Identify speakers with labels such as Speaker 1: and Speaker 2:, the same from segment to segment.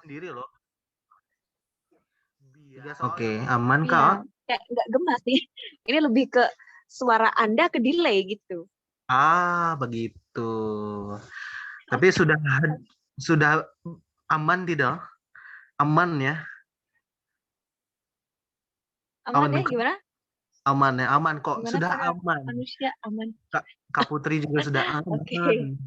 Speaker 1: sendiri loh.
Speaker 2: Oke, aman
Speaker 3: Iya,
Speaker 2: Kak?
Speaker 3: kayak nggak gemas nih. Ini lebih ke suara Anda ke delay gitu.
Speaker 2: Begitu. Tapi sudah aman tidak? Aman ya?
Speaker 3: Aman ya,
Speaker 2: Kak?
Speaker 3: gimana?
Speaker 2: Aman ya, aman kok.
Speaker 3: Gimana
Speaker 2: Sudah
Speaker 3: para
Speaker 2: aman.
Speaker 3: manusia aman?
Speaker 2: Kak Putri juga sudah
Speaker 3: Oke.
Speaker 2: aman.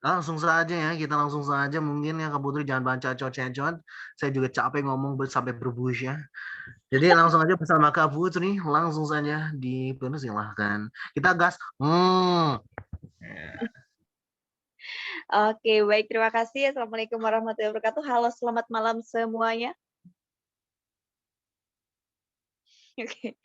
Speaker 2: Langsung saja ya, kita langsung saja mungkin ya Kak Putri, jangan baca cocet-cocet. Saya juga capek ngomong sampai berbus ya. Jadi langsung aja bersama Kak Putri, langsung saja dipersilahkan. Kita gas.
Speaker 3: Oke, baik. Terima kasih. Assalamualaikum warahmatullahi wabarakatuh. Halo, selamat malam semuanya. Oke.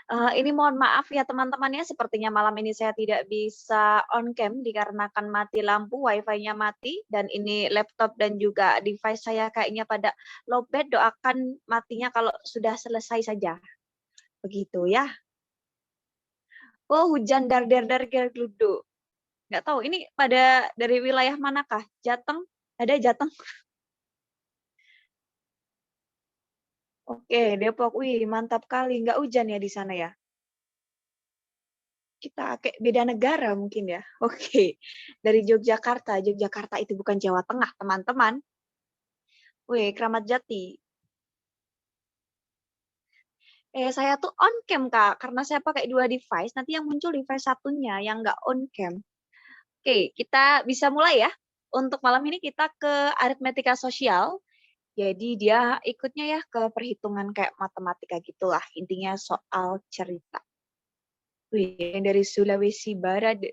Speaker 3: Ini mohon maaf ya teman-teman ya, sepertinya malam ini saya tidak bisa on cam dikarenakan mati lampu, wifi-nya mati, dan ini laptop dan juga device saya kayaknya pada lowbat. Doakan matinya kalau sudah selesai saja. Begitu ya. Oh, hujan dar-dar-dar geludu. Nggak tahu, ini pada dari wilayah manakah? Jateng? Ada Jateng? Oke, Depok. Wih, mantap kali. Nggak hujan ya di sana ya? Kita kayak beda negara mungkin ya. Oke, dari Yogyakarta. Yogyakarta itu bukan Jawa Tengah, teman-teman. Wih, Kramat Jati. Saya tuh on cam, Kak. Karena saya pakai dua device, nanti yang muncul device satunya yang nggak on cam. Oke, kita bisa mulai ya. Untuk malam ini kita ke aritmetika sosial. Jadi dia ikutnya ya ke perhitungan kayak matematika gitulah. Intinya soal cerita. Wih, yang dari Sulawesi Barat.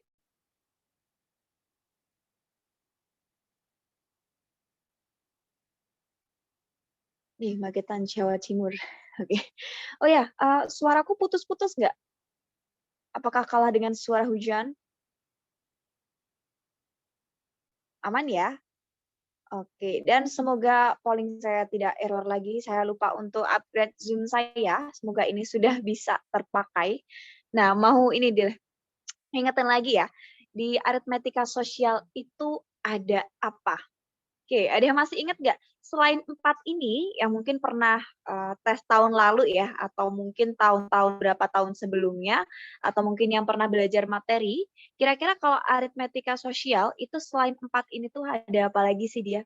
Speaker 3: Nih, Magetan Jawa Timur. Oke. Oh ya, suaraku putus-putus nggak? Apakah kalah dengan suara hujan? Aman ya? Oke, dan semoga polling saya tidak error lagi. Saya lupa untuk upgrade Zoom saya. Semoga ini sudah bisa terpakai. Nah, mau ini deh, ingetin lagi ya. Di aritmetika sosial itu ada apa? Oke, ada yang masih ingat nggak? Selain 4 ini, yang mungkin pernah tes tahun lalu ya, atau mungkin tahun-tahun berapa tahun sebelumnya, atau mungkin yang pernah belajar materi, kira-kira kalau aritmetika sosial itu selain 4 ini tuh ada apa lagi sih dia?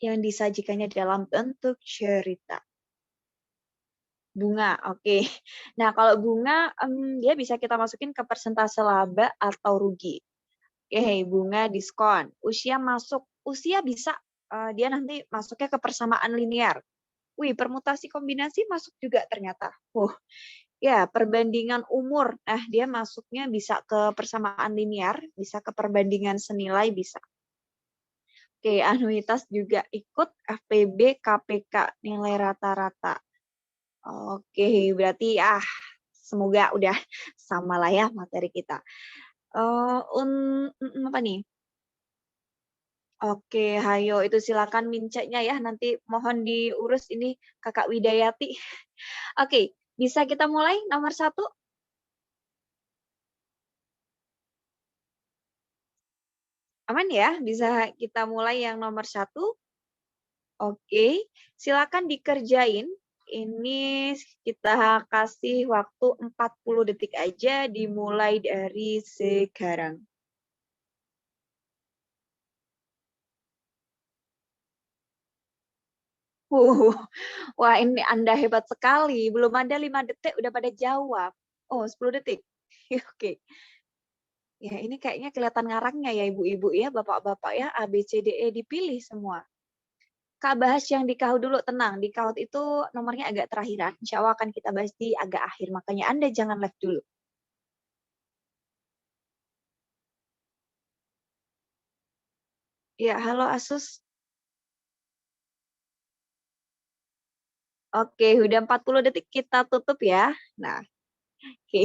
Speaker 3: Yang disajikannya dalam bentuk cerita. Bunga, oke. Nah, kalau bunga, dia bisa kita masukin ke persentase laba atau rugi. Oke, bunga diskon. Usia masuk. Usia bisa dia nanti masuknya ke persamaan linear. Wih, permutasi kombinasi masuk juga ternyata. Ya, perbandingan umur. Nah, dia masuknya bisa ke persamaan linear, bisa ke perbandingan senilai, bisa. Oke, anuitas juga ikut, FPB, KPK, nilai rata-rata. Oke, berarti semoga udah sama lah ya materi kita. Apa nih? Oke, hayo itu silakan minceknya ya. Nanti mohon diurus ini Kakak Widayati. Oke, bisa kita mulai nomor 1? Aman ya? Bisa kita mulai yang nomor 1? Oke, silakan dikerjain. Ini kita kasih waktu 40 detik aja dimulai dari sekarang. Wah, ini Anda hebat sekali. Belum ada 5 detik udah pada jawab. Oh, 10 detik. Oke. Ya, ini kayaknya kelihatan ngarangnya ya ibu-ibu ya, bapak-bapak ya, A, B, C, D, E dipilih semua. Kak, bahas yang di KAUT dulu, tenang. Di KAUT itu nomornya agak terakhiran. Insya Allah akan kita bahas di agak akhir. Makanya Anda jangan live dulu. Ya, halo Asus. Oke, udah 40 detik kita tutup ya. Nah, oke.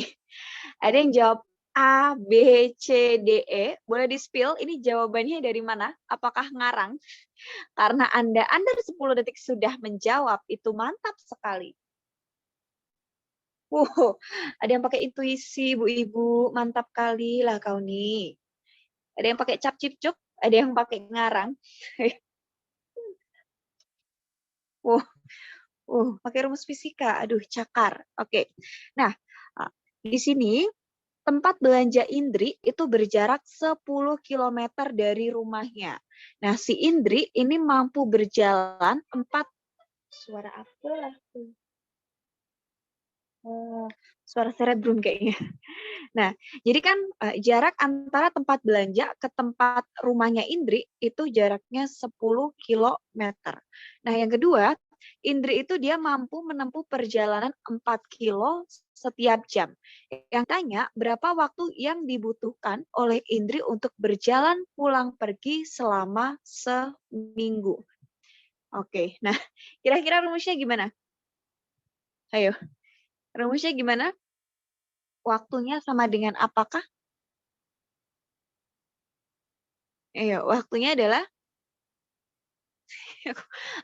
Speaker 3: Ada yang jawab A, B, C, D, E. Boleh di-spill ini jawabannya dari mana? Apakah ngarang? Karena Anda 10 detik sudah menjawab, itu mantap sekali. Ada yang pakai intuisi, Bu Ibu. Mantap kali lah kau nih. Ada yang pakai cap cip cuk. Ada yang pakai ngarang. Wah, pakai rumus fisika. Aduh, cakar. Oke. Nah, di sini tempat belanja Indri itu berjarak 10 kilometer dari rumahnya. Nah, si Indri ini mampu berjalan 4 suara apa lah tuh? Suara cerebrum kayaknya. Nah, jadi kan jarak antara tempat belanja ke tempat rumahnya Indri itu jaraknya 10 kilometer. Nah, yang kedua, Indri itu dia mampu menempuh perjalanan 4 kilo setiap jam. Yang tanya, berapa waktu yang dibutuhkan oleh Indri untuk berjalan pulang pergi selama seminggu? Oke, nah kira-kira rumusnya gimana? Ayo, rumusnya gimana? Waktunya sama dengan apakah? Waktunya adalah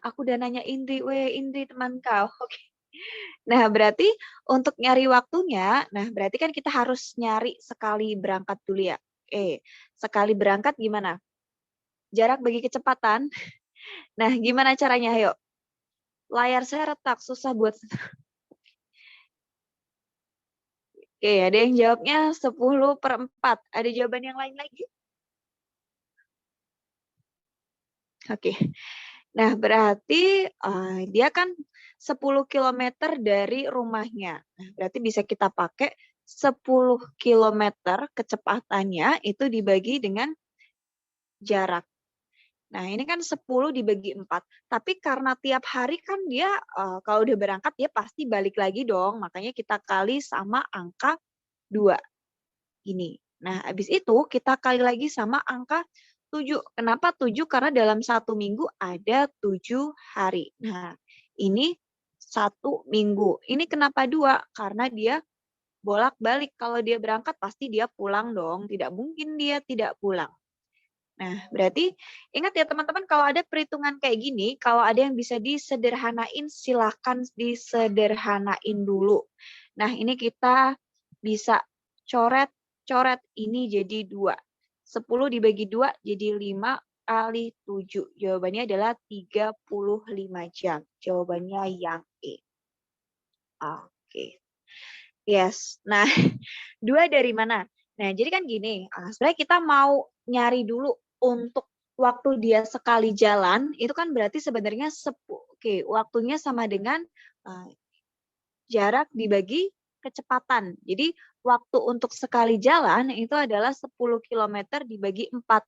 Speaker 3: aku udah nanya Indri, weh Indri teman kau. Oke. Nah, berarti untuk nyari waktunya, nah berarti kan kita harus nyari sekali berangkat dulu ya. Sekali berangkat gimana? Jarak bagi kecepatan. Nah, gimana caranya? Ayo. Layar saya retak, susah buat. Oke, ada yang jawabnya 10/4. Ada jawaban yang lain lagi? Oke. Nah, berarti dia kan 10 kilometer dari rumahnya. Nah, berarti bisa kita pakai 10 kilometer kecepatannya itu dibagi dengan jarak. Nah, ini kan 10 dibagi 4. Tapi karena tiap hari kan dia kalau udah berangkat dia pasti balik lagi dong. Makanya kita kali sama angka 2 ini. Nah, habis itu kita kali lagi sama angka 7. Kenapa 7? Karena dalam 1 minggu ada 7 hari. Nah, ini 1 minggu. Ini kenapa 2? Karena dia bolak-balik. Kalau dia berangkat pasti dia pulang dong. Tidak mungkin dia tidak pulang. Nah, berarti ingat ya teman-teman kalau ada perhitungan kayak gini, kalau ada yang bisa disederhanain, silahkan disederhanain dulu. Nah, ini kita bisa coret ini jadi 2. 10 dibagi 2 jadi 5 kali 7. Jawabannya adalah 35 jam. Jawabannya yang E. Oke. Yes. Nah, 2 dari mana? Nah, jadi kan gini, sebenarnya kita mau nyari dulu untuk waktu dia sekali jalan, itu kan berarti sebenarnya oke, waktunya sama dengan jarak dibagi kecepatan. Jadi waktu untuk sekali jalan itu adalah 10 kilometer dibagi 4.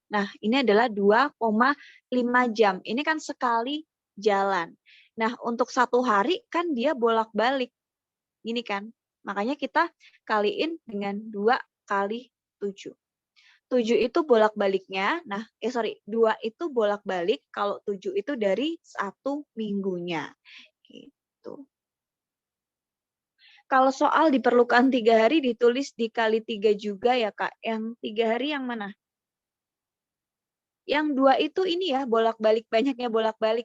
Speaker 3: Nah, ini adalah 2,5 jam. Ini kan sekali jalan. Nah, untuk 1 hari kan dia bolak-balik. Ini kan. Makanya kita kaliin dengan 2 kali 7. 7 itu bolak-baliknya. Nah, 2 itu bolak-balik, kalau 7 itu dari 1 minggunya. Gitu. Kalau soal diperlukan 3 hari ditulis dikali 3 juga ya, Kak. Yang 3 hari yang mana? Yang 2 itu ini ya, bolak-balik, banyaknya bolak-balik.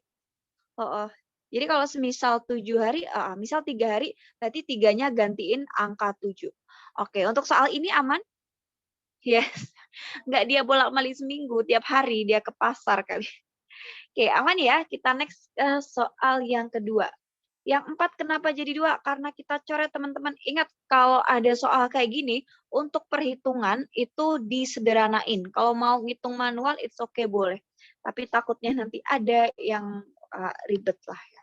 Speaker 3: Oh. Jadi kalau semisal 7 hari, misal 3 hari, berarti 3-nya gantiin angka 7. Oke, untuk soal ini aman? Yes. Nggak dia bolak-balik seminggu, tiap hari dia ke pasar kali. Oke, aman ya. Kita next soal yang kedua. Yang 4 kenapa jadi 2? Karena kita coret teman-teman. Ingat kalau ada soal kayak gini, untuk perhitungan itu disederhanain. Kalau mau ngitung manual, it's okay boleh. Tapi takutnya nanti ada yang ribet lah ya.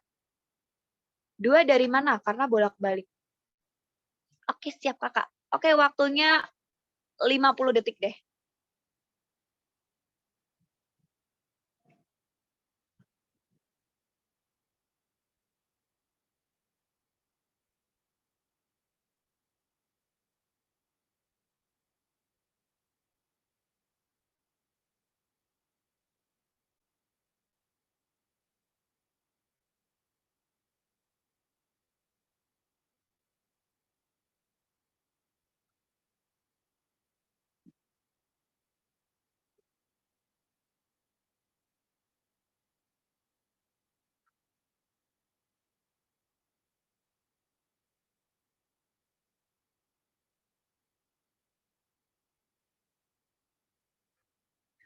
Speaker 3: 2 dari mana? Karena bolak-balik. Oke, siap kakak. Oke, waktunya 50 detik deh.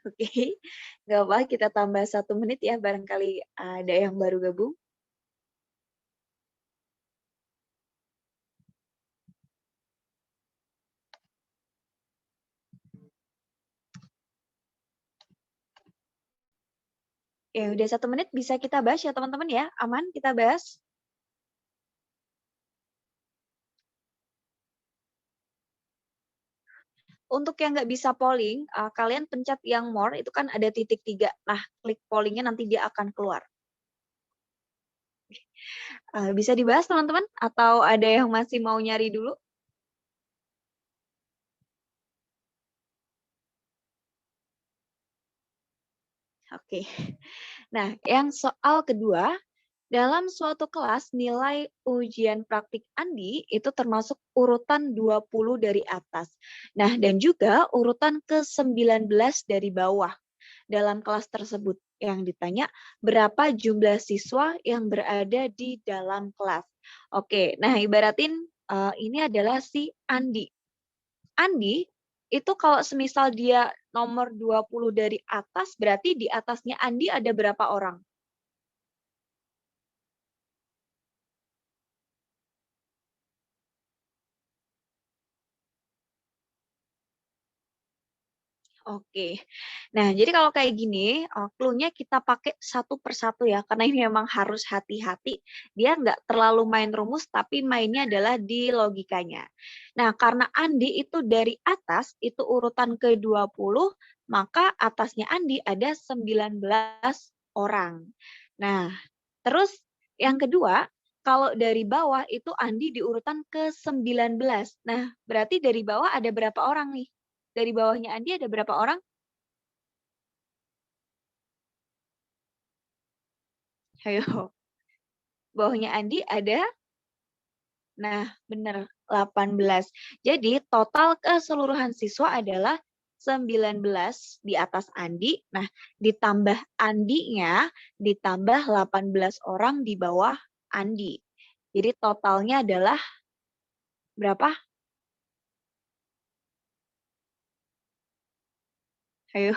Speaker 3: Oke, nggak apa, kita tambah 1 menit ya, barangkali ada yang baru gabung. Ya udah 1 menit bisa kita bahas ya teman-teman ya, aman kita bahas? Untuk yang nggak bisa polling, kalian pencet yang more, itu kan ada titik 3. Nah, klik pollingnya nanti dia akan keluar. Bisa dibahas teman-teman? Atau ada yang masih mau nyari dulu? Oke. Nah, yang soal kedua, dalam suatu kelas nilai ujian praktik Andi itu termasuk urutan 20 dari atas. Nah, dan juga urutan ke-19 dari bawah dalam kelas tersebut. Yang ditanya berapa jumlah siswa yang berada di dalam kelas. Oke, nah ibaratin ini adalah si Andi. Andi itu kalau semisal dia nomor 20 dari atas, berarti di atasnya Andi ada berapa orang? Oke. Nah, jadi kalau kayak gini, clue-nya kita pakai satu persatu ya, karena ini memang harus hati-hati. Dia nggak terlalu main rumus, tapi mainnya adalah di logikanya. Nah, karena Andi itu dari atas, itu urutan ke-20, maka atasnya Andi ada 19 orang. Nah, terus yang kedua, kalau dari bawah itu Andi di urutan ke-19. Nah, berarti dari bawah ada berapa orang nih? Dari bawahnya Andi ada berapa orang? Ayo, bawahnya Andi ada, nah benar, 18. Jadi total keseluruhan siswa adalah 19 di atas Andi. Nah, ditambah Andinya, ditambah 18 orang di bawah Andi. Jadi totalnya adalah berapa? Ayo,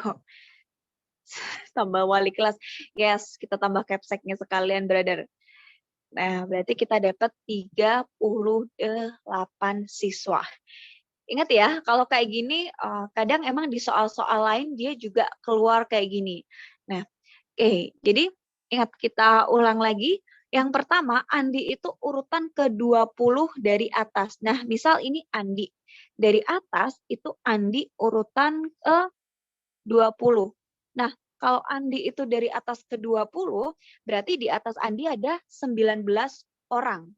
Speaker 3: tambah wali kelas. Yes, kita tambah capseknya sekalian, brother. Nah, berarti kita dapat 38 siswa. Ingat ya, kalau kayak gini, kadang emang di soal-soal lain dia juga keluar kayak gini. Nah, oke, jadi ingat kita ulang lagi. Yang pertama, Andi itu urutan ke-20 dari atas. Nah, misal ini Andi. Dari atas itu Andi urutan ke-20. Nah, kalau Andi itu dari atas ke-20, berarti di atas Andi ada 19 orang.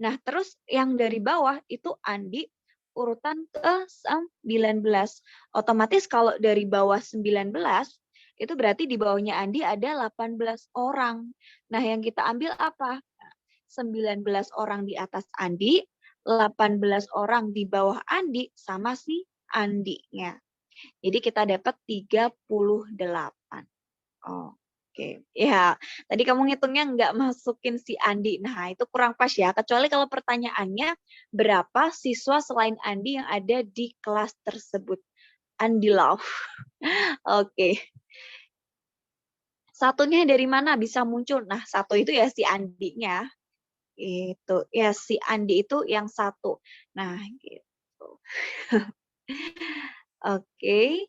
Speaker 3: Nah, terus yang dari bawah itu Andi urutan ke-19. Otomatis kalau dari bawah 19, itu berarti di bawahnya Andi ada 18 orang. Nah, yang kita ambil apa? 19 orang di atas Andi, 18 orang di bawah Andi, sama si Andinya. Jadi kita dapat 38. Oke, ya tadi kamu ngitungnya nggak masukin si Andi. Nah, itu kurang pas ya. Kecuali kalau pertanyaannya berapa siswa selain Andi yang ada di kelas tersebut. Andi Love. Oke. Satunya dari mana bisa muncul? Nah, satu itu ya si Andinya. Itu ya si Andi itu yang satu. Nah, gitu. Oke.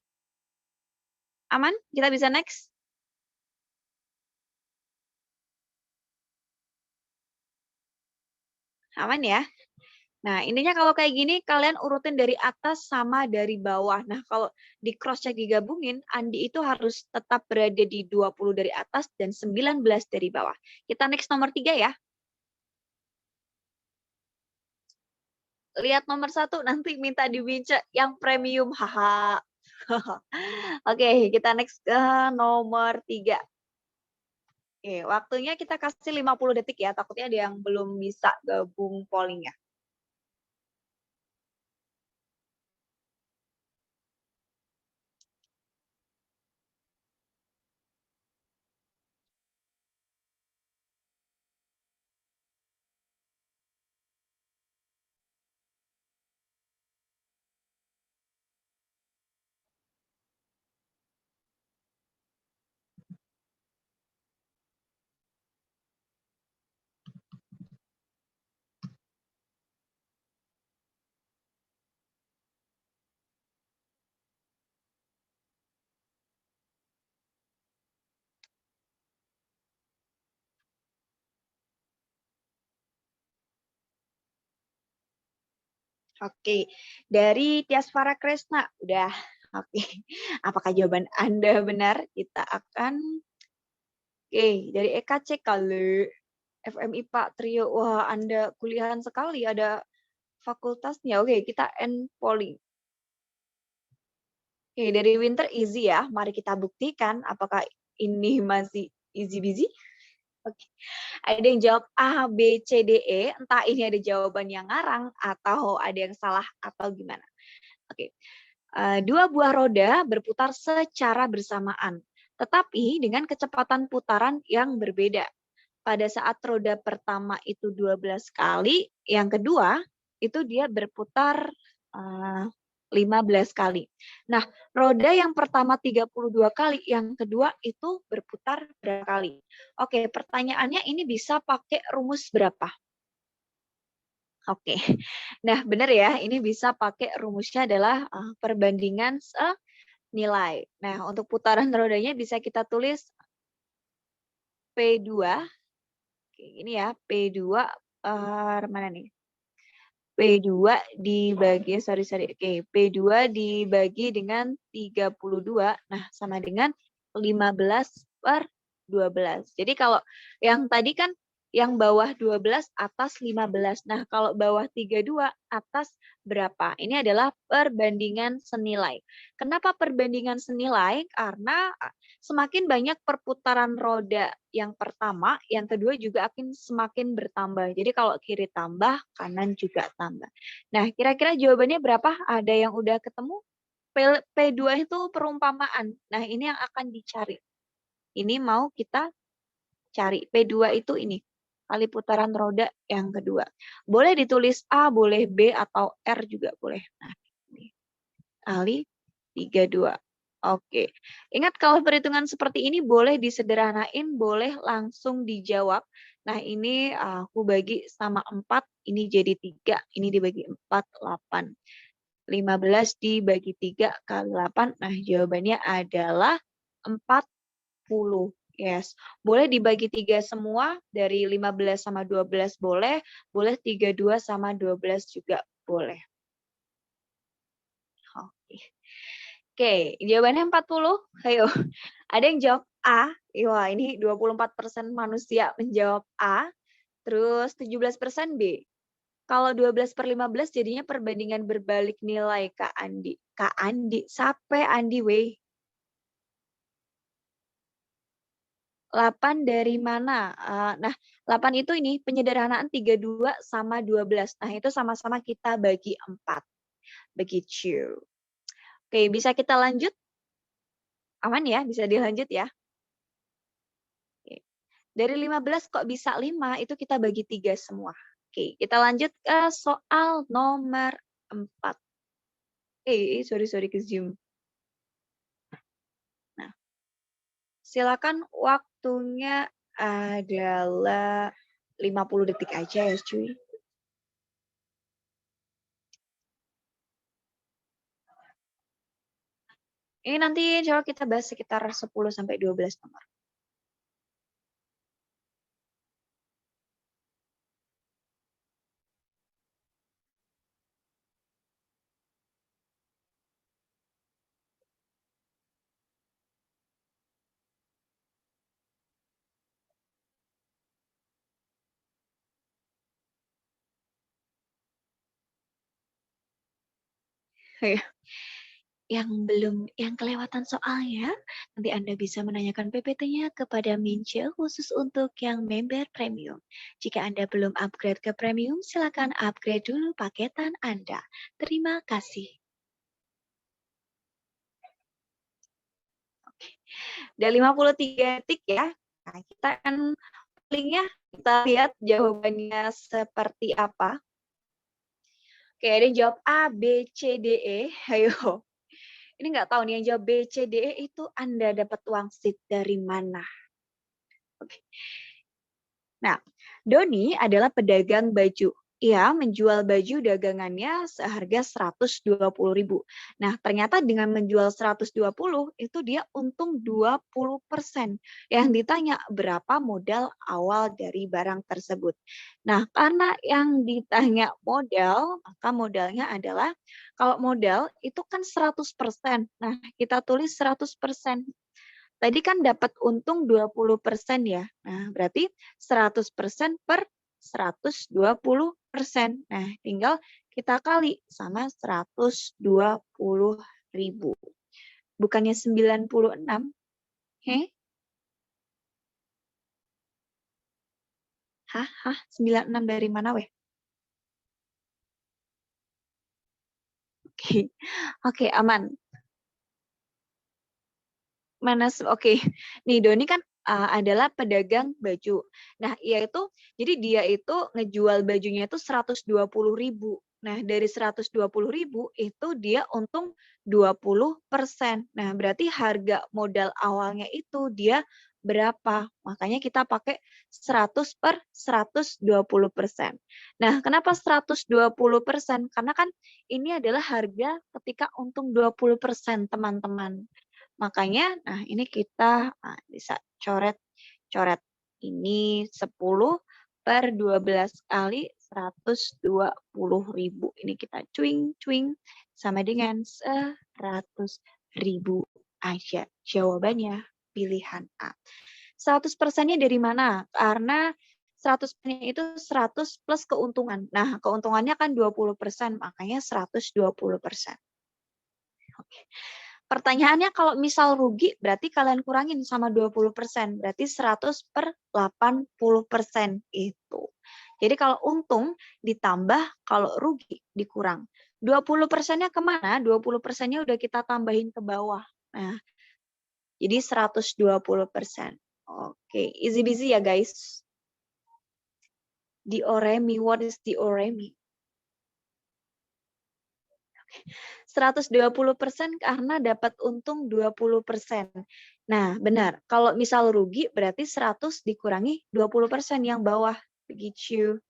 Speaker 3: Aman? Kita bisa next? Aman ya? Nah, intinya kalau kayak gini, kalian urutin dari atas sama dari bawah. Nah, kalau di cross check digabungin, Andi itu harus tetap berada di 20 dari atas dan 19 dari bawah. Kita next nomor 3 ya. Lihat nomor 1, nanti minta dibincang yang premium. Haha. Oke, kita next ke nomor 3. Oke, waktunya kita kasih 50 detik ya. Takutnya ada yang belum bisa gabung polling ya. Oke, dari Tiasvara Kresna udah. Oke, apakah jawaban Anda benar? Kita akan dari EKC kali FMI Pak Trio. Wah, Anda kuliahan sekali, ada fakultasnya. Oke, kita end polling. Oke, dari Winter easy ya. Mari kita buktikan apakah ini masih easy busy. Oke. Ada yang jawab A, B, C, D, E. Entah ini ada jawaban yang ngarang atau ada yang salah atau gimana. Oke. Dua buah roda berputar secara bersamaan, tetapi dengan kecepatan putaran yang berbeda. Pada saat roda pertama itu 12 kali, yang kedua itu dia berputar 15 kali. Nah, roda yang pertama 32 kali, yang kedua itu berputar berapa kali? Oke, pertanyaannya ini bisa pakai rumus berapa? Oke, nah benar ya, ini bisa pakai rumusnya adalah perbandingan senilai. Nah, untuk putaran rodanya bisa kita tulis P2, oke, ini ya, P2 mana nih? P2 dibagi, oke, P2 dibagi dengan 32, nah sama dengan 15/12. Jadi kalau yang tadi kan yang bawah 12 atas 15. Nah, kalau bawah 32 atas berapa? Ini adalah perbandingan senilai. Kenapa perbandingan senilai? Karena semakin banyak perputaran roda yang pertama, yang kedua juga akan semakin bertambah. Jadi kalau kiri tambah, kanan juga tambah. Nah, kira-kira jawabannya berapa? Ada yang udah ketemu? P2 itu perumpamaan. Nah, ini yang akan dicari. Ini mau kita cari. P2 itu ini, kali putaran roda yang kedua. Boleh ditulis A, boleh B, atau R juga boleh. Nah, ini. Kali 32. Oke, ingat kalau perhitungan seperti ini boleh disederhanain, boleh langsung dijawab. Nah, ini aku bagi sama 4, ini jadi 3, ini dibagi 4, 8. 15 dibagi 3 kali 8, nah jawabannya adalah 40. Yes, boleh dibagi 3 semua, dari 15 sama 12 boleh 32 sama 12 juga boleh. Oke. Oke, jawabannya 40. Ayo, ada yang jawab A. Wah, ini 24% manusia menjawab A. Terus 17% B. Kalau 12/15 jadinya perbandingan berbalik nilai, Kak Andi. Kak Andi, sampai Andi weh. 8 dari mana? Nah, 8 itu ini penyederhanaan 32 sama 12. Nah, itu sama-sama kita bagi 4. Begitu. Oke, bisa kita lanjut? Aman ya? Bisa dilanjut ya? Dari 15 kok bisa 5, itu kita bagi 3 semua. Oke, kita lanjut ke soal nomor 4. Sorry ke Zoom. Nah, silakan waktunya adalah 50 detik aja ya, cuy. Ini nanti coba kita bahas sekitar 10 sampai 12 nomor. Yang kelewatan soalnya, nanti Anda bisa menanyakan PPT-nya kepada Mince khusus untuk yang member premium. Jika Anda belum upgrade ke premium, silakan upgrade dulu paketan Anda. Terima kasih. Oke. Udah 53 detik ya. Nah, kita akan linknya, kita lihat jawabannya seperti apa. Oke, ada yang jawab A, B, C, D, E. Ayo. Ini nggak tahu nih yang jawab B, C, D, E itu Anda dapat wangsit dari mana? Oke. Nah, Doni adalah pedagang baju. ia menjual baju dagangannya seharga 120.000. Nah, ternyata dengan menjual 120 itu dia untung 20%. Yang ditanya berapa modal awal dari barang tersebut. Nah, karena yang ditanya modal, maka modalnya adalah kalau modal itu kan 100%. Nah, kita tulis 100%. Tadi kan dapat untung 20% ya. Nah, berarti 100% per 120%. Nah, tinggal kita kali sama 120.000. Bukannya 96? Heh? Hah? 96 dari mana weh? Oke. Oke, aman. Oke. Nih Doni kan adalah pedagang baju. Nah, jadi dia itu ngejual bajunya itu 120.000. Nah, dari 120.000 itu dia untung 20%. Nah, berarti harga modal awalnya itu dia berapa? Makanya kita pakai 100 per 120%. Nah, kenapa 120%? Karena kan ini adalah harga ketika untung 20%, teman-teman. Makanya, nah ini kita bisa coret ini 10 per 12 kali 120.000. Ini kita cuing sama dengan 100.000 aja. Jawabannya pilihan A. 100%-nya dari mana? Karena 100%-nya itu 100 plus keuntungan. Nah, keuntungannya kan 20%, makanya 120%. Oke. Pertanyaannya kalau misal rugi, berarti kalian kurangin sama 20%. Berarti 100 per 80% itu. Jadi kalau untung ditambah, kalau rugi dikurang. 20%-nya kemana? 20%-nya udah kita tambahin ke bawah. Nah, jadi 120%. Oke, easy busy ya guys. Dioremi, what is dioremi? 120% karena dapat untung 20%. Nah, benar. Kalau misal rugi berarti 100 dikurangi 20% yang bawah. Begitu.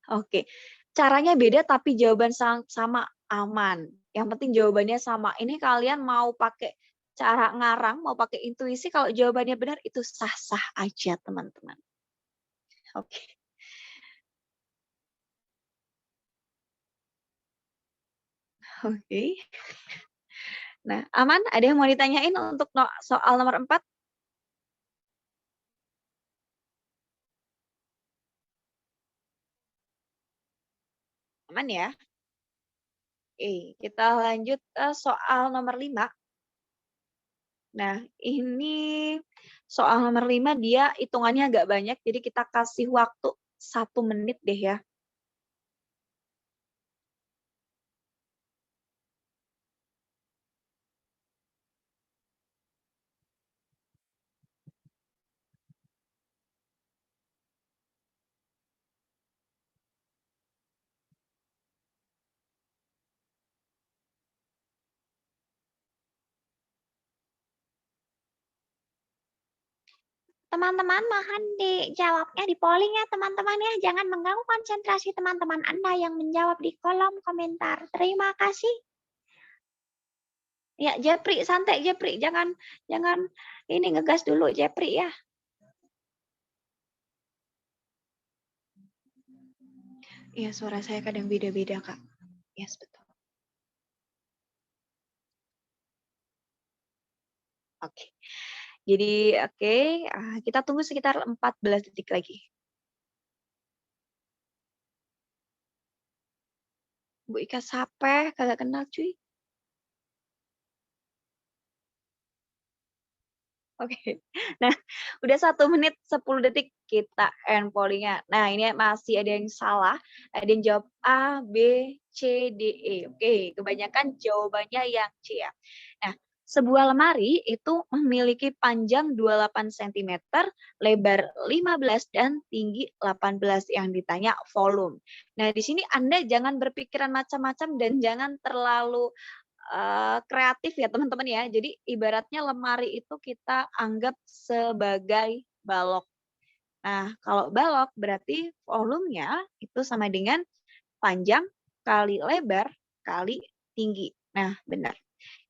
Speaker 3: Oke. Caranya beda tapi jawaban sama, aman. Yang penting jawabannya sama. Ini kalian mau pakai cara ngarang, mau pakai intuisi, kalau jawabannya benar itu sah-sah aja, teman-teman. Oke. Oke. Nah, aman? Ada yang mau ditanyain untuk soal nomor 4? Aman ya? Kita lanjut ke soal nomor 5. Nah, ini soal nomor 5 dia hitungannya agak banyak, jadi kita kasih waktu 1 menit deh ya.
Speaker 1: Teman-teman mohon dijawabnya di polling ya teman-teman ya. Jangan mengganggu konsentrasi teman-teman Anda yang menjawab di kolom komentar. Terima kasih. Ya, Jepri, santai Jepri. Jangan ini ngegas dulu Jepri ya.
Speaker 3: Iya, suara saya kadang beda-beda, Kak. Yes, betul. Oke. Jadi, kita tunggu sekitar 14 detik lagi. Bu Ika Sapeh, kagak kenal cuy. Oke. Nah, udah 1 menit 10 detik kita end pollingnya. Nah, ini masih ada yang salah. Ada yang jawab A, B, C, D, E. Oke, kebanyakan jawabannya yang C ya. Nah, sebuah lemari itu memiliki panjang 28 cm, lebar 15 dan tinggi 18 yang ditanya volume. Nah, di sini Anda jangan berpikiran macam-macam dan jangan terlalu kreatif ya teman-teman ya. Jadi ibaratnya lemari itu kita anggap sebagai balok. Nah, kalau balok berarti volumenya itu sama dengan panjang kali lebar kali tinggi. Nah, benar.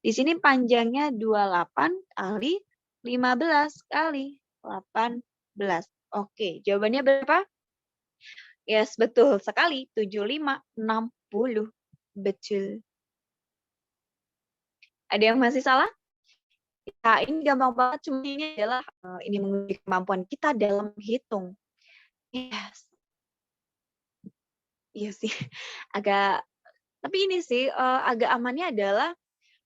Speaker 3: Di sini panjangnya 28 kali 15 kali 18. Oke, jawabannya berapa? Yes, betul sekali. 75, 60. Betul. Ada yang masih salah? Nah, ini gampang banget. Cuma ini adalah ini menguji kemampuan kita dalam hitung. Yes. Iya sih. Agak, tapi ini sih agak amannya adalah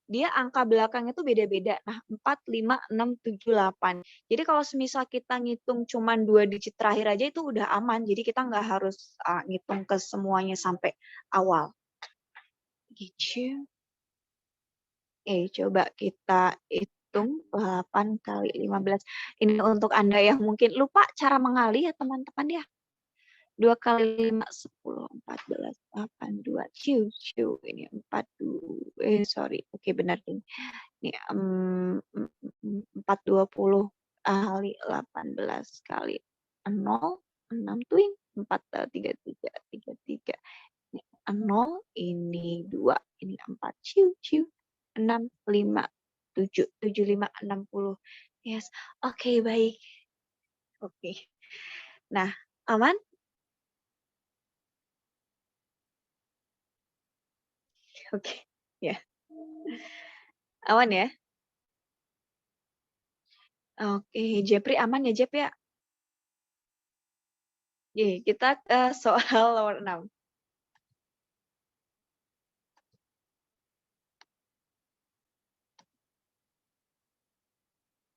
Speaker 3: dia angka belakangnya tuh beda-beda. Nah, 4, 5, 6, 7, 8. Jadi kalau semisal kita ngitung cuman 2 digit terakhir aja itu udah aman. Jadi kita nggak harus ngitung ke semuanya sampai awal. Gitu. Coba kita hitung 8 kali 15. Ini untuk Anda yang mungkin lupa cara mengali ya teman-teman ya. 2 kali 5, 10, 14, 8, 2, ciu, ciu. Ini 4, sorry. Oke, benar ini. Ini 420 kali 18 kali 0, 6 tuing, 4, 33, 33. Ini 0, ini 2, ini 4, ciu, ciu. 6, 5, 7, 7, 5, 60. Yes, oke, baik. Oke. Nah, aman? Oke, ya. Aman ya? Oke, Jepri aman ya, Jep ya? Kita ke soal nomor 6.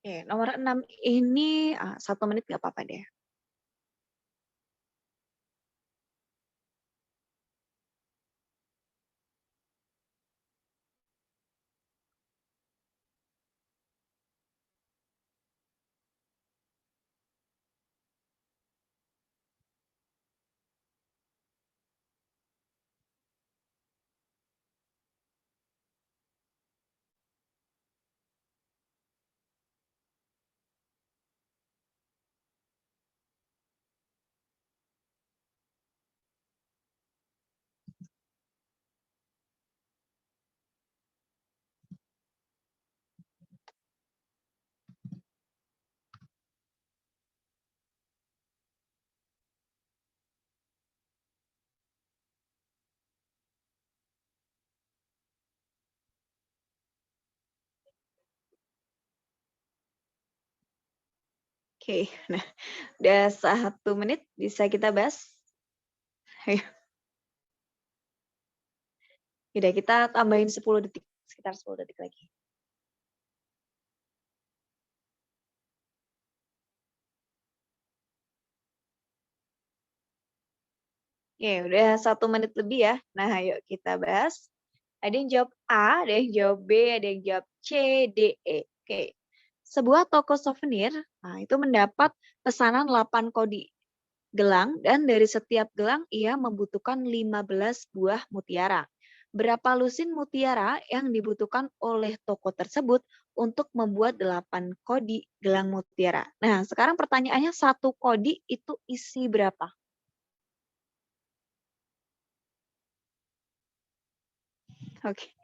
Speaker 3: Oke, nomor 6 ini 1 menit nggak apa-apa deh. Oke, nah udah 1 menit bisa kita bahas. Ayo. Udah kita tambahin 10 detik, sekitar 10 detik lagi. Oke, udah 1 menit lebih ya. Nah, ayo kita bahas. Ada yang jawab A, ada yang jawab B, ada yang jawab C, D, E. Oke. Sebuah toko souvenir, itu mendapat pesanan 8 kodi gelang dan dari setiap gelang ia membutuhkan 15 buah mutiara. Berapa lusin mutiara yang dibutuhkan oleh toko tersebut untuk membuat 8 kodi gelang mutiara? Nah, sekarang pertanyaannya 1 kodi itu isi berapa? Oke.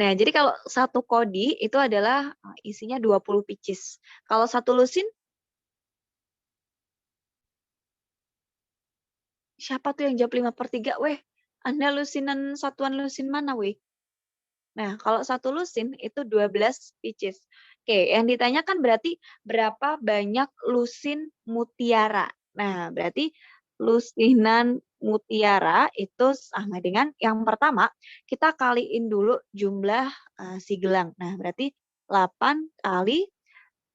Speaker 3: Nah, jadi kalau 1 kodi itu adalah isinya 20 pieces. Kalau 1 lusin, siapa tuh yang jawab 5/3, weh? Anda lusinan satuan lusin mana, weh? Nah, kalau 1 lusin itu 12 pieces. Oke, yang ditanyakan berarti berapa banyak lusin mutiara. Nah, berarti lusinan mutiara itu sama dengan yang pertama, kita kaliin dulu jumlah si gelang. Nah, berarti 8 kali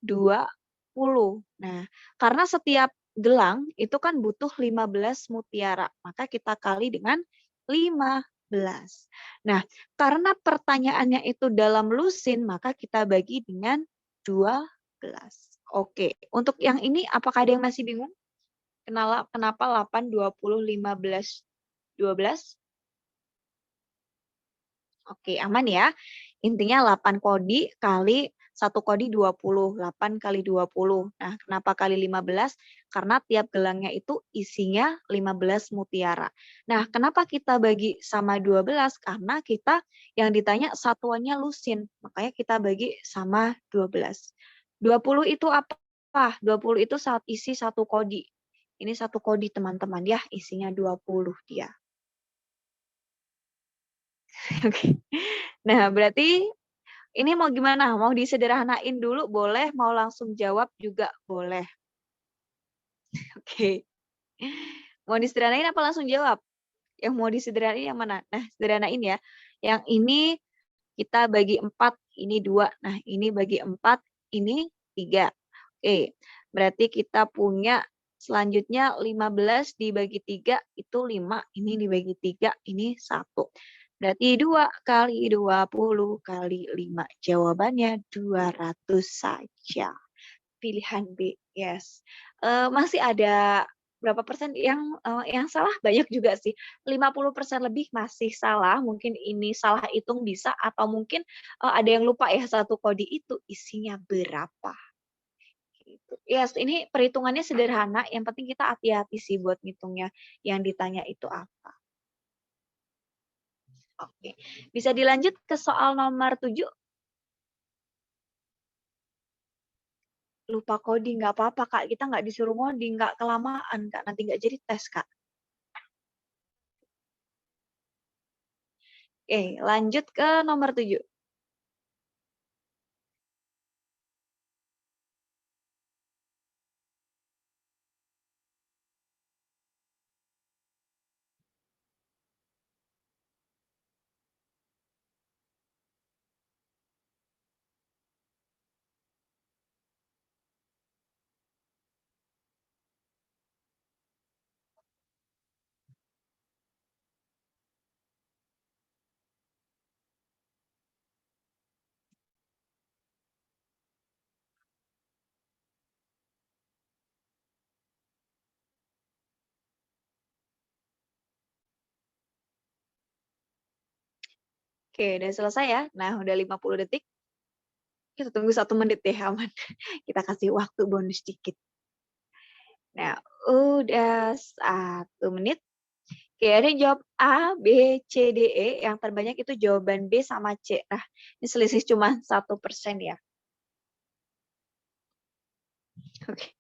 Speaker 3: 20. Nah, karena setiap gelang itu kan butuh 15 mutiara, maka kita kali dengan 15. Nah, karena pertanyaannya itu dalam lusin, maka kita bagi dengan 12. Oke, untuk yang ini apakah ada yang masih bingung? Kenapa 8, 20, 15, 12? Oke, aman ya. Intinya 8 kodi kali satu kodi 20, 8 kali 20. Nah, kenapa kali 15? Karena tiap gelangnya itu isinya 15 mutiara. Nah, kenapa kita bagi sama 12? Karena kita yang ditanya satuannya lusin, makanya kita bagi sama 12. 20 itu apa? 20 itu isi satu kodi. Ini satu kodi teman-teman ya, isinya 20 dia. Oke. Nah, berarti ini mau gimana? Mau disederhanain dulu boleh, mau langsung jawab juga boleh. Oke. Mau disederhanain apa langsung jawab? Yang mau disederhanain yang mana? Nah, sederhanain ya. Yang ini kita bagi 4, ini 2. Nah, ini bagi 4, ini 3. Oke. Berarti kita punya selanjutnya 15 dibagi 3 itu 5. Ini dibagi 3, ini 1. Berarti 2 kali 20 kali 5. Jawabannya 200 saja. Pilihan B, yes. Masih ada berapa persen yang salah? Banyak juga sih. 50% lebih masih salah. Mungkin ini salah hitung bisa, atau mungkin ada yang lupa ya satu kode itu isinya berapa. Gitu. Yes, ini perhitungannya sederhana. Yang penting kita hati-hati sih buat ngitungnya. Yang ditanya itu apa. Oke, bisa dilanjut ke soal nomor 7. Lupa coding, nggak apa-apa Kak, kita nggak disuruh ngoding, nggak kelamaan Kak, nanti nggak jadi tes Kak. Oke, lanjut ke nomor 7. Oke, udah selesai ya. Nah, udah 50 detik. Kita tunggu 1 menit deh, aman. Kita kasih waktu bonus dikit. Nah, udah 1 menit. Oke, ada yang jawab A, B, C, D, E. Yang terbanyak itu jawaban B sama C. Nah, ini selisih cuma 1% ya. Oke.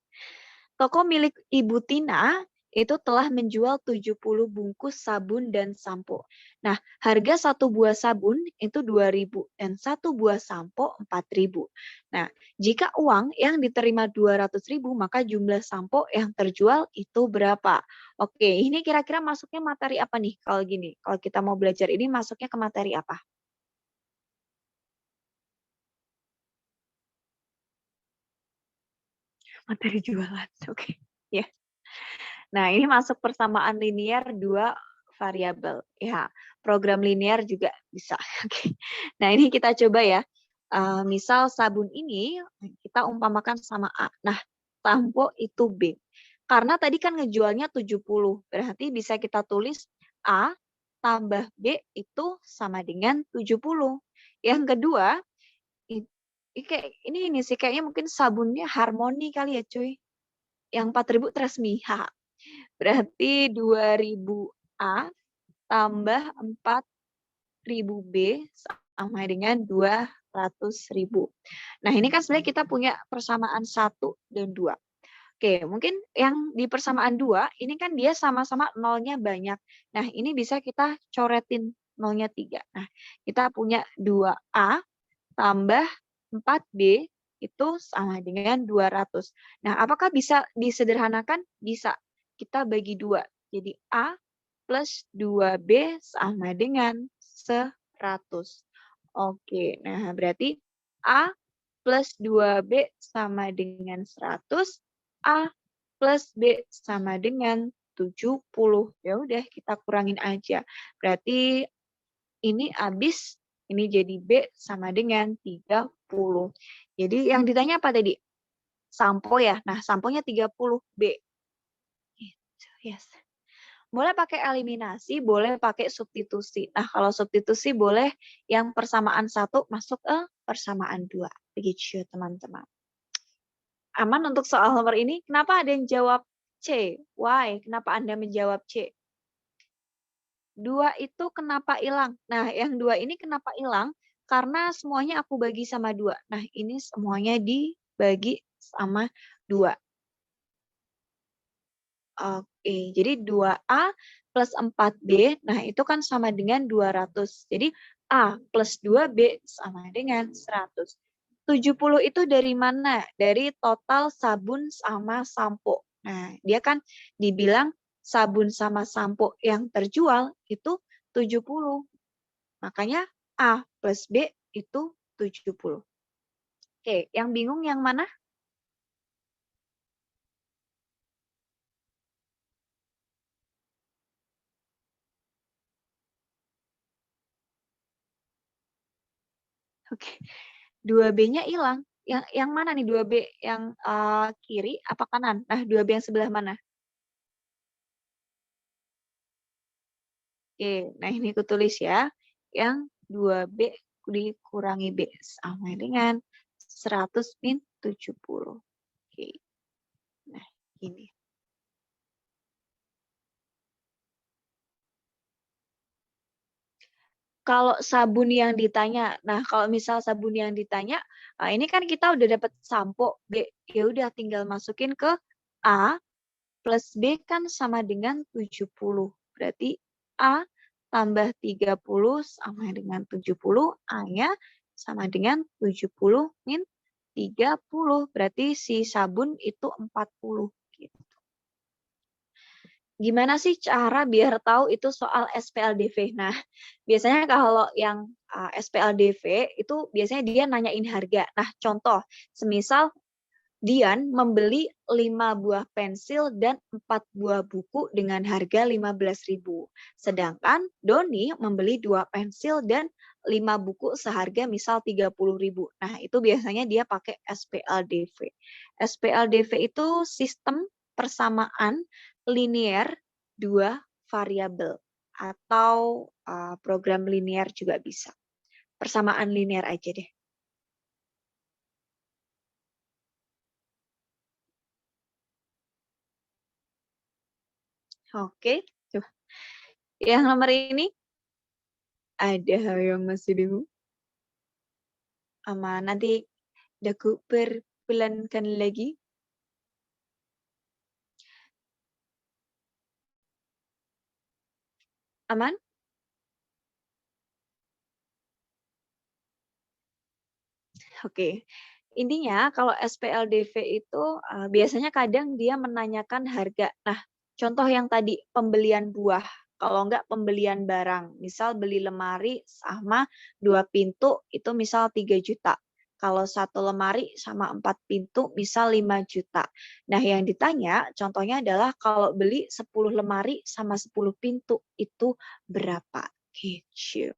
Speaker 3: Toko milik Ibu Tina itu telah menjual 70 bungkus sabun dan sampo. Nah, harga satu buah sabun itu 2.000 dan satu buah sampo 4.000. Nah, jika uang yang diterima 200.000, maka jumlah sampo yang terjual itu berapa? Oke, ini kira-kira masuknya materi apa nih kalau gini? Kalau kita mau belajar ini masuknya ke materi apa? Materi jualan. Oke. Ya. Nah, ini masuk persamaan linear 2 variabel. Ya, program linear juga bisa. Oke. Nah, ini kita coba ya. Misal sabun ini kita umpamakan sama A. Nah, sampo itu B. Karena tadi kan ngejualnya 70, berarti bisa kita tulis A tambah B itu sama dengan 70. Yang kedua, ini sih kayaknya mungkin sabunnya Harmoni kali ya, cuy. Yang 4.000 Tresmiha. Berarti 2.000 A tambah 4.000 B sama dengan 200.000. Nah, ini kan sebenarnya kita punya persamaan 1 dan 2. Oke, mungkin yang di persamaan 2, ini kan dia sama-sama nolnya banyak. Nah, ini bisa kita coretin nolnya 3. Nah, kita punya 2A tambah 4B itu sama dengan 200. Nah, apakah bisa disederhanakan? Bisa. Kita bagi 2. Jadi A plus 2B sama dengan 100. Oke, nah berarti A plus 2B sama dengan 100. A plus B sama dengan 70. Ya udah, kita kurangin aja. Berarti ini habis, ini jadi B sama dengan 30. Jadi yang ditanya apa tadi? Sampo ya. Nah, samponya 30 B. Gitu, yes. Boleh pakai eliminasi, boleh pakai substitusi. Nah, kalau substitusi boleh yang persamaan 1 masuk ke persamaan 2. Begitu teman-teman. Aman untuk soal nomor ini? Kenapa ada yang jawab C? Why? Kenapa Anda menjawab C? 2 itu kenapa hilang? Nah, yang 2 ini kenapa hilang? Karena semuanya aku bagi sama 2. Nah, ini semuanya dibagi sama 2. Oke, jadi 2A plus 4B, nah itu kan sama dengan 200. Jadi A plus 2B sama dengan 100. 70 itu dari mana? Dari total sabun sama sampo. Nah, dia kan dibilang sabun sama sampo yang terjual itu 70. Makanya A plus B itu 70. Oke, yang bingung yang mana? Oke. 2B-nya hilang. Yang mana nih 2B? Yang kiri apa kanan? Nah, 2B yang sebelah mana? Oke, nah ini aku tulis ya. Yang 2B dikurangi B sama dengan 100 min 70. Oke. Nah, ini. Kalau sabun yang ditanya, nah kalau misal sabun yang ditanya, ini kan kita udah dapat sampo B, ya udah tinggal masukin ke A plus B kan sama dengan 70. Berarti A tambah 30 sama dengan 70, A-nya sama dengan 70 min 30. Berarti si sabun itu 40. Gitu. Gimana sih cara biar tahu itu soal SPLDV? Nah, biasanya kalau yang SPLDV itu biasanya dia nanyain harga. Nah, contoh, semisal Dian membeli 5 buah pensil dan 4 buah buku dengan harga 15.000. Sedangkan Doni membeli 2 pensil dan 5 buku seharga misal 30.000. Nah, itu biasanya dia pakai SPLDV. SPLDV itu sistem persamaan linear 2 variabel atau program linear juga bisa. Persamaan linear aja deh. Oke, tuh. Yang nomor ini ada yang masih bingung? Aman, nanti aku perpelankan lagi. Aman? Oke. Intinya kalau SPLDV itu biasanya kadang dia menanyakan harga. Nah, contoh yang tadi pembelian buah. Kalau enggak pembelian barang. Misal beli lemari sama 2 pintu itu misal 3 juta. Kalau 1 lemari sama 4 pintu misal 5 juta. Nah, yang ditanya contohnya adalah kalau beli 10 lemari sama 10 pintu itu berapa? Gitu.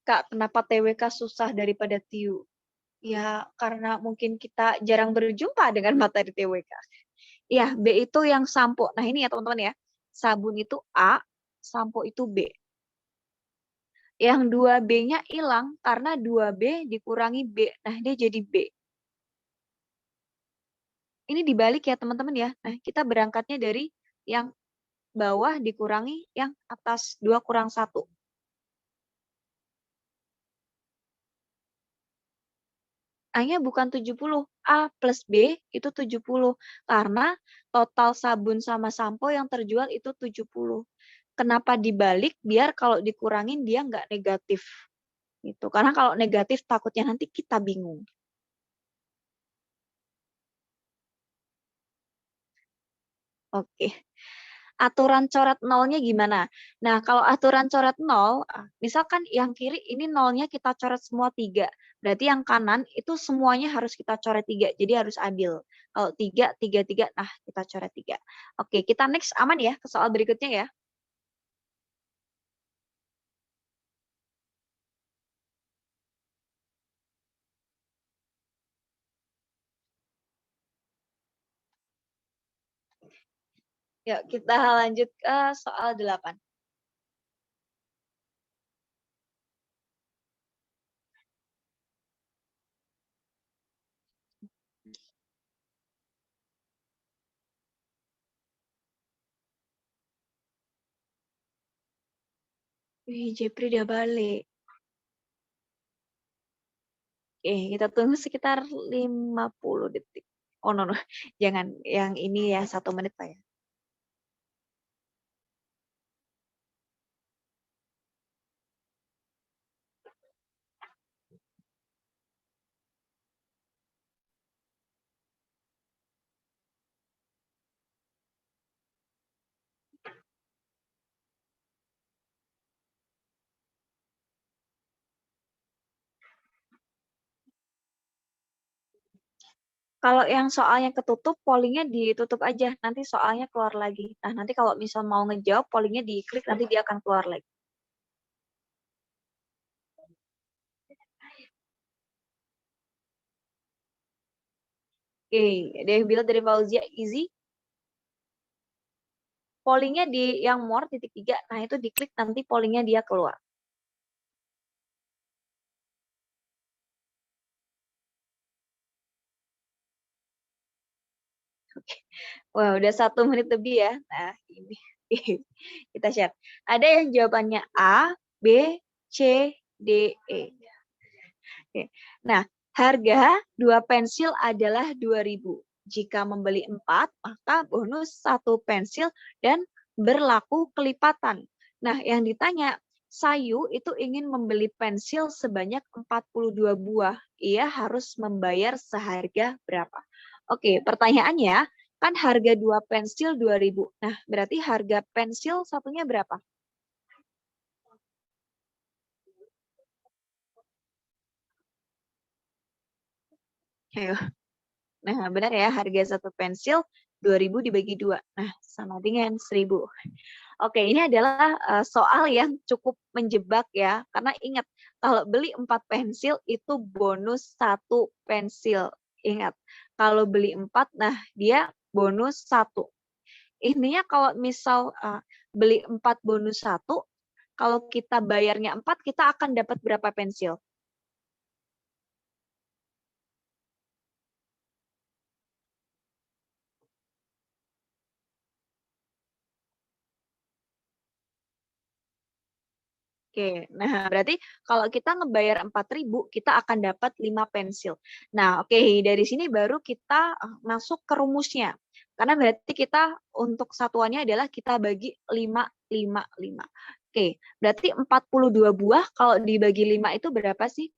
Speaker 3: Kak, kenapa TWK susah daripada TIU? Ya, karena mungkin kita jarang berjumpa dengan materi TWK. Ya, B itu yang sampo. Nah, ini ya teman-teman ya. Sabun itu A, sampo itu B. Yang 2B-nya hilang karena 2B dikurangi B. Nah, dia jadi B. Ini dibalik ya teman-teman ya. Nah, kita berangkatnya dari yang bawah dikurangi yang atas. 2 kurang 1. A-nya bukan 70, A plus B itu 70. Karena total sabun sama sampo yang terjual itu 70. Kenapa dibalik? Biar kalau dikurangin dia nggak negatif. Gitu. Karena kalau negatif takutnya nanti kita bingung. Oke. Aturan coret nolnya gimana? Nah, kalau aturan coret nol, misalkan yang kiri ini nolnya kita coret semua 3. Berarti yang kanan itu semuanya harus kita coret 3. Jadi harus adil. Kalau 3, 3, 3, nah kita coret 3. Oke, kita next aman ya ke soal berikutnya ya. Yuk, kita lanjut ke soal 8. Jepri udah balik. Oke, kita tunggu sekitar 50 detik. Oh, no, no. Jangan yang ini ya, 1 menit Pak ya. Kalau yang soalnya ketutup, pollingnya ditutup aja. Nanti soalnya keluar lagi. Nah, nanti kalau misal mau ngejawab, pollingnya diklik, nanti dia akan keluar lagi. Oke, ada yang bilang dari Fauzia, easy. Pollingnya di yang more titik 3, nah itu diklik, nanti pollingnya dia keluar. Oke. Wah, udah 1 menit lebih ya. Nah, ini kita share. Ada yang jawabannya A, B, C, D, E. Oke. Nah, harga 2 pensil adalah 2.000. Jika membeli 4, maka bonus 1 pensil dan berlaku kelipatan. Nah, yang ditanya, Sayu itu ingin membeli pensil sebanyak 42 buah. Ia harus membayar seharga berapa? Oke, pertanyaannya, kan harga 2 pensil 2.000. Nah, berarti harga pensil satunya berapa? Ayo. Nah, benar ya, harga 1 pensil 2.000 dibagi 2. Nah, sama dengan 1.000. Oke, ini adalah soal yang cukup menjebak ya. Karena ingat, kalau beli 4 pensil itu bonus 1 pensil. Ingat, kalau beli 4, nah dia bonus 1. Intinya kalau misal beli 4 bonus 1, kalau kita bayarnya 4, kita akan dapat berapa pensil? Oke, nah berarti kalau kita ngebayar 4.000, kita akan dapat 5 pensil. Nah, oke, dari sini baru kita masuk ke rumusnya. Karena berarti kita untuk satuannya adalah kita bagi 5, 5, 5. Oke, berarti 42 buah kalau dibagi 5 itu berapa sih?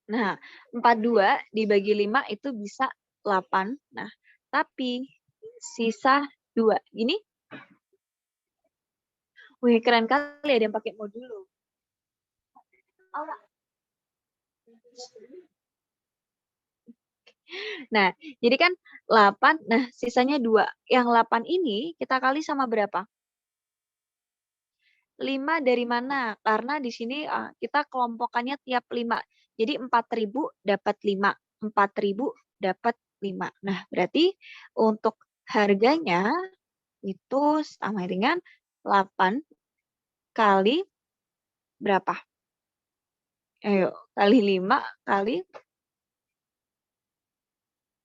Speaker 3: Nah, 42 dibagi 5 itu bisa 8. Nah, tapi sisa 2. Ini, wih keren kali ada yang pakai modulo. Nah, jadi kan 8, nah sisanya 2. Yang 8 ini kita kali sama berapa? 5 dari mana? Karena di sini kita kelompokannya tiap 5. Jadi 4.000 dapat 5. 4.000 dapat 5. Nah, berarti untuk harganya itu sama dengan 8 kali berapa? Ayo, kali 5 kali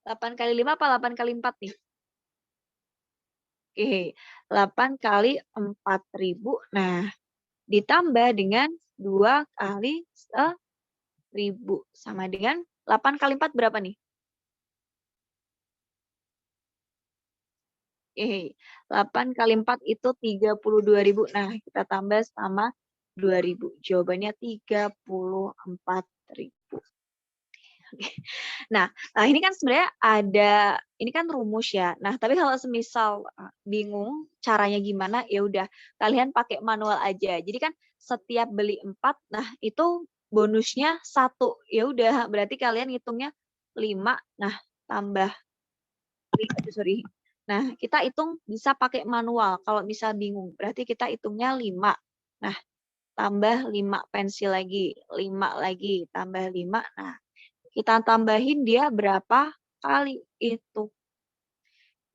Speaker 3: 8 kali 5 apa 8 kali 4 nih? Oke, 8 kali 4.000. Nah, ditambah dengan 2 kali 1.000. Sama dengan 8 kali 4 berapa nih? Oke, 8 kali 4 itu 32.000. Nah, kita tambah sama 2.000. Jawabannya 34.000. Nah, ini kan sebenarnya ada, ini kan rumus ya. Nah, tapi kalau semisal bingung caranya gimana, ya udah kalian pakai manual aja. Jadi kan setiap beli 4, nah itu bonusnya 1. Ya udah, berarti kalian hitungnya 5, nah tambah, sorry. Nah, kita hitung bisa pakai manual. Kalau bisa bingung, berarti kita hitungnya 5. Nah, tambah 5 pensil lagi, 5 lagi, tambah 5. Nah, kita tambahin dia berapa kali itu.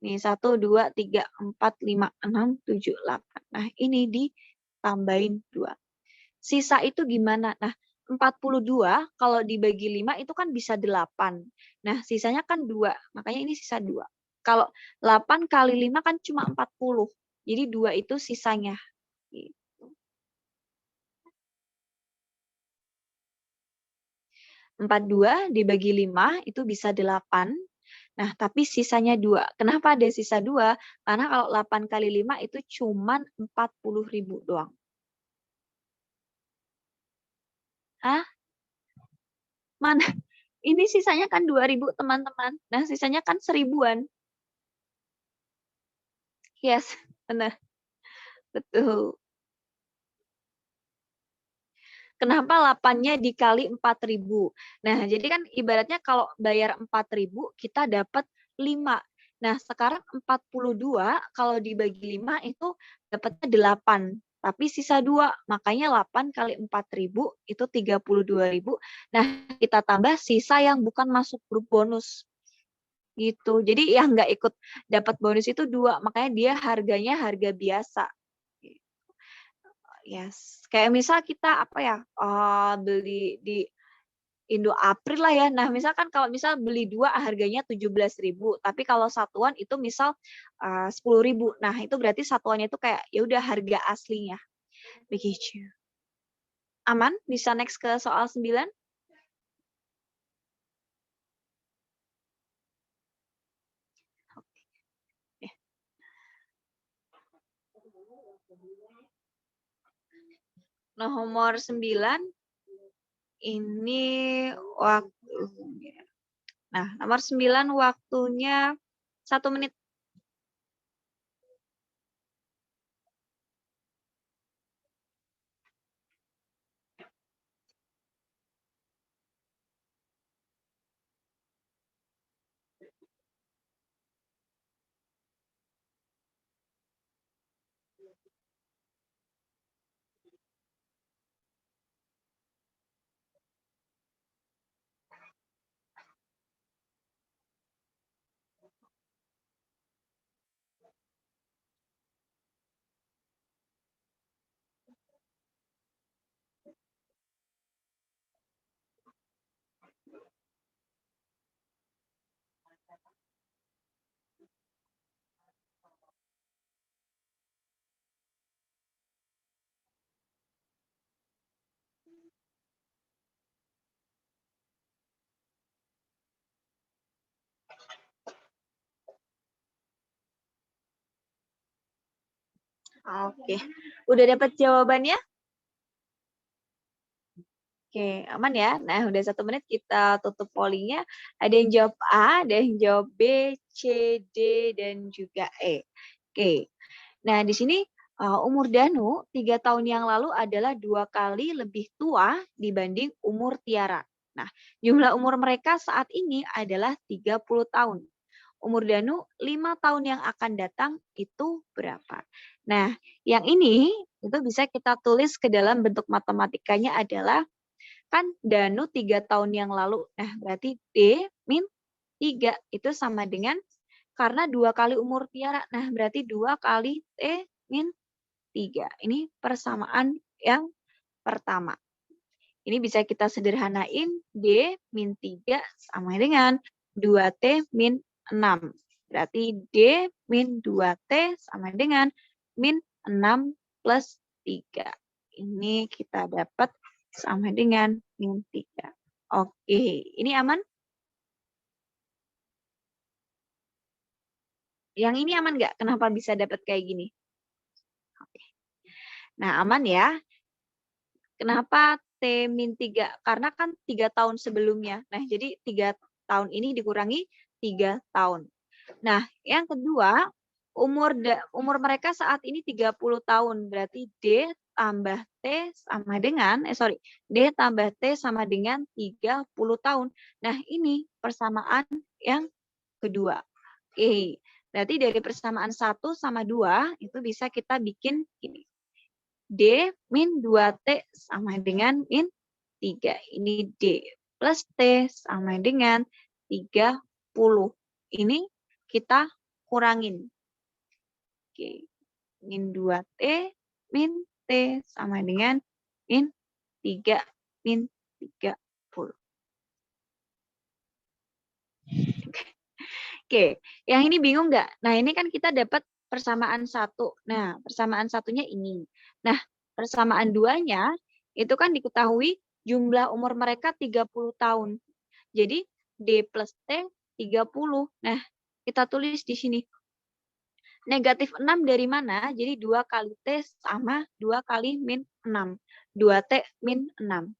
Speaker 3: Nih, 1, 2, 3, 4, 5, 6, 7, 8. Nah, ini ditambahin 2. Sisa itu gimana? Nah, 42 kalau dibagi 5 itu kan bisa 8. Nah, sisanya kan 2. Makanya ini sisa 2. Kalau 8 kali 5 kan cuma 40. Jadi 2 itu sisanya. Gitu. 42 dibagi 5 itu bisa 8. Nah, tapi sisanya 2. Kenapa ada sisa 2? Karena kalau 8 kali 5 itu cuma 40.000 doang. Hah? Mana? Ini sisanya kan 2.000 teman-teman. Nah, sisanya kan 1.000-an. Yes, benar. Betul. Kenapa 8-nya dikali 4.000? Nah, jadi kan ibaratnya kalau bayar 4.000 kita dapat 5. Nah, sekarang 42 kalau dibagi 5 itu dapatnya 8. Tapi sisa 2. Makanya 8 kali 4.000 itu 32.000. Nah, kita tambah sisa yang bukan masuk grup bonus. Gitu. Jadi yang nggak ikut dapat bonus itu 2. Makanya dia harganya harga biasa. Yes, kayak misal kita apa ya, beli di Indo April lah ya. Nah, misalkan kalau misal beli 2 harganya 17.000, tapi kalau satuan itu misal 10.000. Nah, itu berarti satuannya itu kayak ya udah harga aslinya. Begitu. Aman? Bisa next ke soal 9? Oke. Nomor 9 ini waktunya. Nah, nomor 9 waktunya 1 menit. Oke. Udah dapat jawabannya? Oke, aman ya. Nah, udah 1 menit kita tutup pollingnya. Ada yang jawab A, ada yang jawab B, C, D, dan juga E. Oke. Nah, di sini umur Danu 3 tahun yang lalu adalah 2 kali lebih tua dibanding umur Tiara. Nah, jumlah umur mereka saat ini adalah 30 tahun. Umur Danu 5 tahun yang akan datang itu berapa? Nah, yang ini itu bisa kita tulis ke dalam bentuk matematikanya adalah kan Danu 3 tahun yang lalu. Nah, berarti D min 3 itu sama dengan karena 2 kali umur Tiara. Nah, berarti 2 kali T min 3. Ini persamaan yang pertama. Ini bisa kita sederhanain. D min 3 sama dengan 2T min 6. Berarti D min 2T sama dengan min 6 plus 3. Ini kita dapat sama dengan min 3. Oke, ini aman? Yang ini aman nggak? Kenapa bisa dapat kayak gini? Oke. Nah, aman ya. Kenapa T min 3? Karena kan 3 tahun sebelumnya. Nah, jadi 3 tahun ini dikurangi 3 tahun. Nah, yang kedua, umur mereka saat ini 30 tahun. Berarti D tambah T sama dengan, D tambah T sama dengan 30 tahun. Nah, ini persamaan yang kedua. Oke, berarti dari persamaan 1 sama 2, itu bisa kita bikin gini. D min 2T sama dengan min 3. Ini D plus T sama dengan 30. Ini kita kurangin. Oke. Min 2T min T sama dengan min 3 min 30. Oke, yang ini bingung nggak? Nah, ini kan kita dapat persamaan 1. Nah, persamaan satunya ini. Nah, persamaan 2-nya itu kan diketahui jumlah umur mereka 30 tahun. Jadi, D plus T 30. Nah, kita tulis di sini. Negatif 6 dari mana? Jadi 2 kali T sama 2 kali min 6. 2T min 6.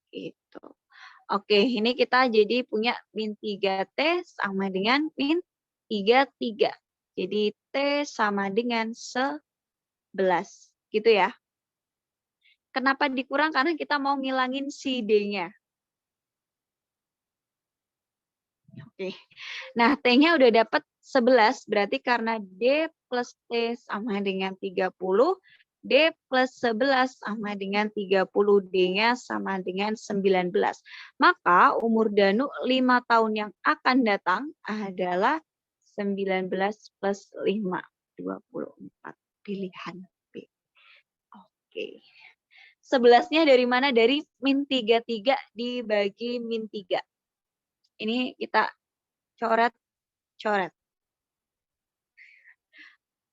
Speaker 3: Gitu. Oke, ini kita jadi punya min 3T sama dengan min 33. Jadi T sama dengan 11. Gitu ya. Kenapa dikurang? Karena kita mau ngilangin si D-nya. Oke. Nah, T-nya udah dapat 11, berarti karena D plus T sama dengan 30, D plus 11 sama dengan 30, D-nya sama dengan 19. Maka umur Danu 5 tahun yang akan datang adalah 19 plus 5, 24. Pilihan B. Oke. 11-nya dari mana? Dari min 33 dibagi min 3. Ini kita coret.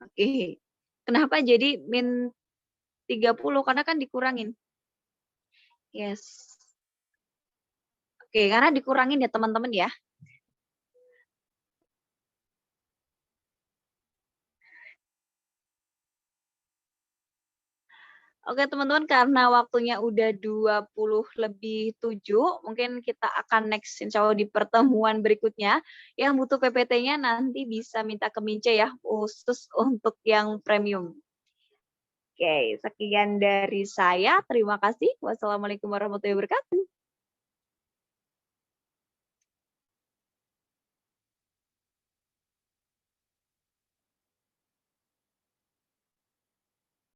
Speaker 3: Oke. Kenapa jadi min 30? Karena kan dikurangin. Yes. Oke, karena dikurangin ya teman-teman ya. Oke teman-teman, karena waktunya udah 20:07, mungkin kita akan next insya Allah di pertemuan berikutnya. Yang butuh PPT-nya nanti bisa minta ke Mince ya, khusus untuk yang premium. Oke, sekian dari saya. Terima kasih. Wassalamualaikum warahmatullahi wabarakatuh.